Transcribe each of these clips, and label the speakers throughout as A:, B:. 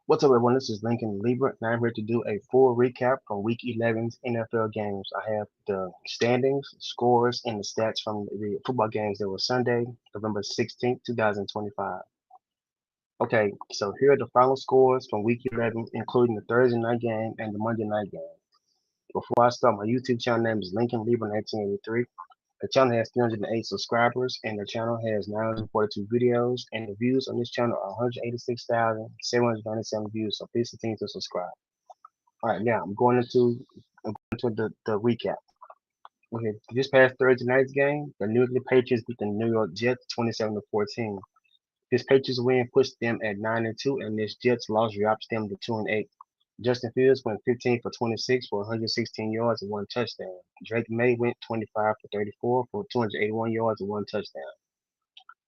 A: What's up, everyone? This is Lincoln Libra, and I'm here to do a full recap from Week 11's NFL games. I have the standings, scores, and the stats from the football games that were Sunday, November 16th, 2025. Okay, so here are the final scores from Week 11, including the Thursday night game and the Monday night game. Before I start, my YouTube channel name is Lincoln Libra 1983. The channel has 308 subscribers, and the channel has 942 videos, and the views on this channel are 186,797 views, so please continue to subscribe. All right, now I'm going into the recap. Okay, this past Thursday night's game, the New England Patriots beat the New York Jets 27-14. This Patriots win puts them at 9-2, and this Jets loss drops them to 2-8. Justin Fields went 15 for 26 for 116 yards and one touchdown. Drake May went 25 for 34 for 281 yards and one touchdown.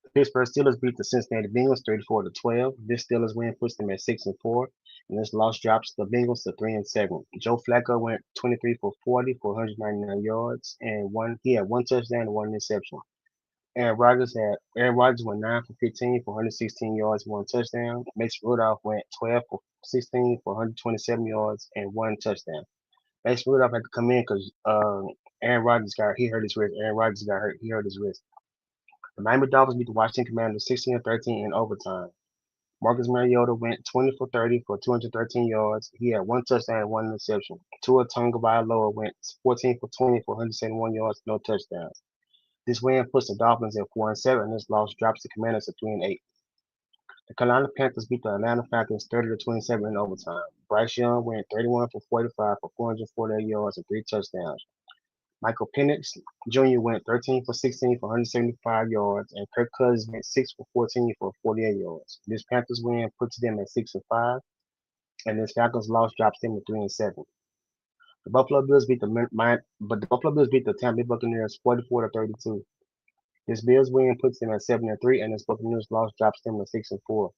A: The Pittsburgh Steelers beat the Cincinnati Bengals 34-12. This Steelers win puts them at 6-4, and this loss drops the Bengals to 3-7. Joe Flacco went 23 for 40 for 199 yards and one. He had one touchdown and one interception. Aaron Rodgers went 9 for 15 for 116 yards, one touchdown. Mason Rudolph went 12 for 16 for 127 yards and one touchdown. Mason Rudolph had to come in because Aaron Rodgers he hurt his wrist. Aaron Rodgers got hurt. He hurt his wrist. The Miami Dolphins beat the Washington Commanders 16-13 in overtime. Marcus Mariota went 20 for 30 for 213 yards. He had one touchdown and one interception. Tua Tagovailoa went 14 for 20 for 171 yards, no touchdowns. This win puts the Dolphins at 4-7, and this loss drops the Commanders to 3-8. The Carolina Panthers beat the Atlanta Falcons 30-27 in overtime. Bryce Young went 31 for 45 for 448 yards and three touchdowns. Michael Penix Jr. went 13 for 16 for 175 yards, and Kirk Cousins went 6 for 14 for 48 yards. This Panthers win puts them at 6-5, and this Falcons loss drops them to 3-7. The Buffalo Bills beat the Buffalo Bills beat the Tampa Bay Buccaneers 44-32. This Bills win puts them at 7-3, and this Buccaneers loss drops them to 6-4.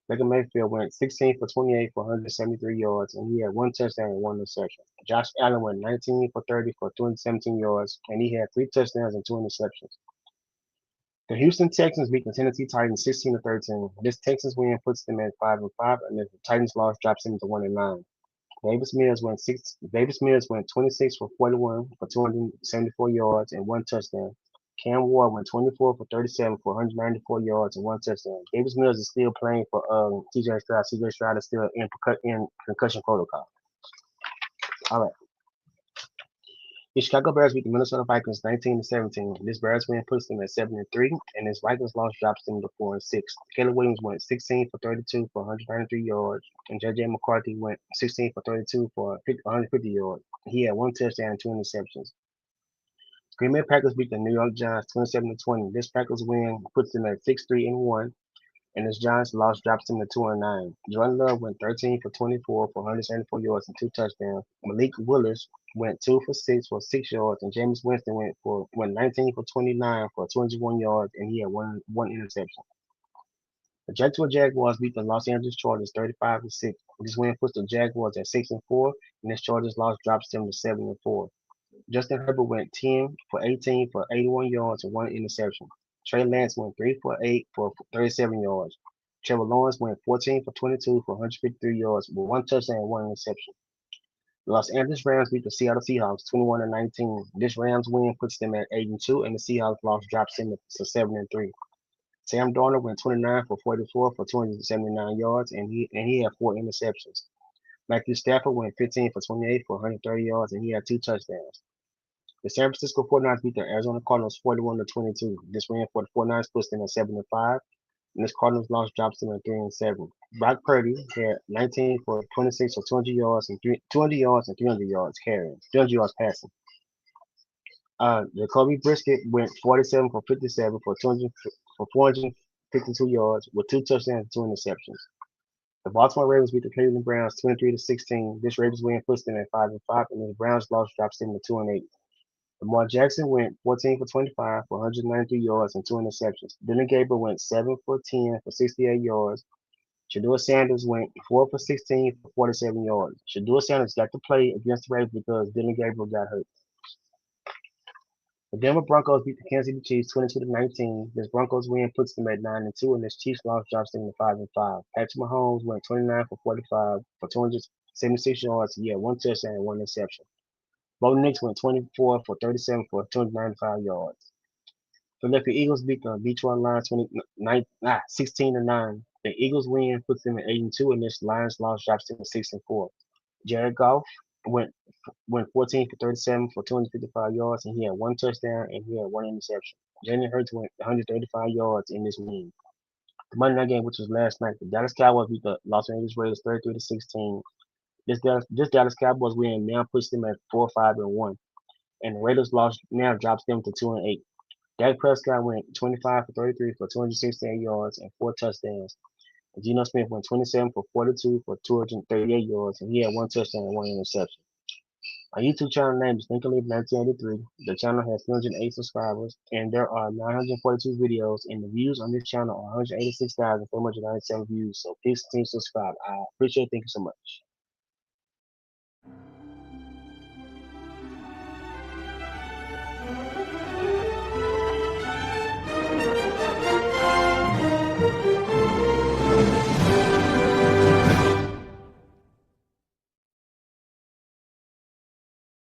A: Baker Mayfield went 16 for 28 for 173 yards, and he had one touchdown and one interception. Josh Allen went 19 for 30 for 217 yards, and he had three touchdowns and two interceptions. The Houston Texans beat the Tennessee Titans 16-13. This Texans win puts them at 5-5, and the Titans loss drops them to 1-9. Davis Mills went 26 for 41 for 274 yards and one touchdown. Cam Ward went 24 for 37 for 194 yards and one touchdown. Davis Mills is still playing for TJ Stroud. TJ Stroud is still in concussion protocol. All right. The Chicago Bears beat the Minnesota Vikings 19-17. This Bears win puts them at 7-3, and this Vikings loss drops them to 4-6. Caleb Williams went 16 for 32 for 193 yards, and J.J. McCarthy went 16 for 32 for 150 yards. He had one touchdown and two interceptions. Green Bay Packers beat the New York Giants 27-20. This Packers win puts them at 6-3-1, and this Giants loss drops them to 2-9. Jordan Love went 13 for 24 for 174 yards and two touchdowns. Malik Willis went 2 for 6 for 6 yards, and Jameis Winston went 19 for 29 for 21 yards, and he had one interception. The Jacksonville Jaguars beat the Los Angeles Chargers 35-6. This win puts the Jaguars at 6-4, and this Chargers loss drops them to 7-4. Justin Herbert went 10 for 18 for 81 yards and one interception. Trey Lance went 3 for 8 for 37 yards. Trevor Lawrence went 14 for 22 for 153 yards with one touchdown and one interception. The Los Angeles Rams beat the Seattle Seahawks 21-19. This Rams win puts them at 8-2, and the Seahawks loss drops them to 7-3. Sam Darnold went 29 for 44 for 279 yards, and he had four interceptions. Matthew Stafford went 15 for 28 for 130 yards, and he had two touchdowns. The San Francisco 49ers beat the Arizona Cardinals 41-22. This win for the 49ers puts them at 7-5, and this Cardinals loss drops them at 3-7. Brock Purdy had 19 for 26 for 200 yards and 300 yards carrying, 300 yards passing. Jacoby Brisket went 47 for 57 for 452 yards with two touchdowns and two interceptions. The Baltimore Ravens beat the Cleveland Browns 23-16. This Ravens win puts them at 5-5, and the Browns loss drops them to 2-8. Lamar Jackson went 14 for 25 for 193 yards and two interceptions. Dylan Gabriel went 7 for 10 for 68 yards. Shedeur Sanders went 4 for 16 for 47 yards. Shedeur Sanders got to play against the Ravens because Dylan Gabriel got hurt. The Denver Broncos beat the Kansas City Chiefs 22-19. This Broncos win puts them at 9-2, and this Chiefs loss drops them to 5-5. Patrick Mahomes went 29 for 45 for 276 yards. He had one touchdown and one interception. Bo Nix went 24 for 37 for 295 yards. Philadelphia Eagles beat the Detroit Lions 16-9. The Eagles win puts them at 8-2, and this Lions loss drops them to 6-4. Jared Goff went went 14 for 37 for 255 yards, and he had one touchdown and he had one interception. Jalen Hurts went 135 yards in this win. The Monday night game, which was last night, the Dallas Cowboys beat the Los Angeles Raiders 33-16. This Dallas Cowboys win now puts them at 4-5-1, and the Raiders loss now drops them to 2-8. Dak Prescott went 25 for 33 for 268 yards and four touchdowns. And Geno Smith went 27 for 42 for 238 yards, and he had one touchdown and one interception. Our YouTube channel name is Thinking 1983. The channel has 308 subscribers, and there are 942 videos, and the views on this channel are 186,497 views. So please continue to subscribe. I appreciate it. Thank you so much.